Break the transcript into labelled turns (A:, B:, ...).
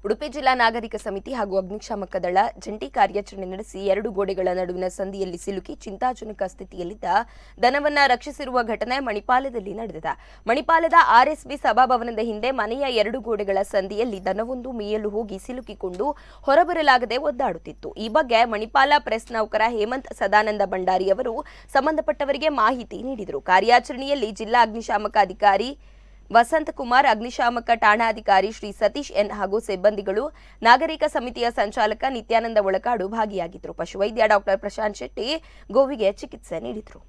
A: ಉಡುಪಿ ಜಿಲ್ಲಾ ನಾಗರಿಕ ಸಮಿತಿ ಹಾಗೂ ಅಗ್ನಿಶಾಮಕ ದಳ ಜಂಟಿ ಕಾರ್ಯಾಚರಣೆ ನಡೆಸಿ 2 ಗೋಡೆಗಳ ನಡುವಿನ ಸಂದಿಯಲ್ಲಿ ಸಿಲುಕಿ ಚಿಂತಾಜನಕ ಸ್ಥಿತಿಯಲ್ಲಿದ್ದ ದನವನ್ನ ರಕ್ಷಿಸಿರುವ ಘಟನೆ ಮಣಿಪಾಲದಲ್ಲಿ ನಡೆದಿದೆ. ಮಣಿಪಾಲದ ಆರ್ಎಸ್ಬಿ ಸಭಾಭವನದ ಹಿಂದೆ ಮನೆಯ 2 ಗೋಡೆಗಳ ಸಂದಿಯಲ್ಲಿ ದನವೊಂದು ಮೇಯಲು ಹೋಗಿ ಸಿಲುಕಿಕೊಂಡು ಹೊರಬರಲಾಗದೆ ಒದ್ದಾಡುತ್ತಿತ್ತು. ಈ ಬಗ್ಗೆ ಮಣಿಪಾಲ ಪ್ರೆಸ್ ನೌಕರ ಹೇಮಂತ್ ಸದಾನಂದ ಭಂಡಾರಿ ಅವರು ಸಂಬಂಧಪಟ್ಟವರಿಗೆ ಮಾಹಿತಿ ನೀಡಿದರು. ಕಾರ್ಯಾಚರಣೆಯಲ್ಲಿ ಜಿಲ್ಲಾ ಅಗ್ನಿಶಾಮಕ ಅಧಿಕಾರಿ ವಸಂತ ಕುಮಾರ್, ಅಗ್ನಿಶಾಮಕ ಠಾಣಾಧಿಕಾರಿ ಶ್ರೀ ಸತೀಶ್ ಎನ್ ಹಾಗೂ ಸಿಬ್ಬಂದಿಗಳು, ನಾಗರಿಕ ಸಮಿತಿಯ ಸಂಚಾಲಕ ನಿತ್ಯಾನಂದ ಒಳಕಾಡು ಭಾಗಿಯಾಗಿದ್ದರು. ಪಶುವೈದ್ಯ ಡಾಕ್ಟರ್ ಪ್ರಶಾಂತ್ ಶೆಟ್ಟಿ ಗೋವಿಗೆ ಚಿಕಿತ್ಸೆ ನೀಡಿದರು.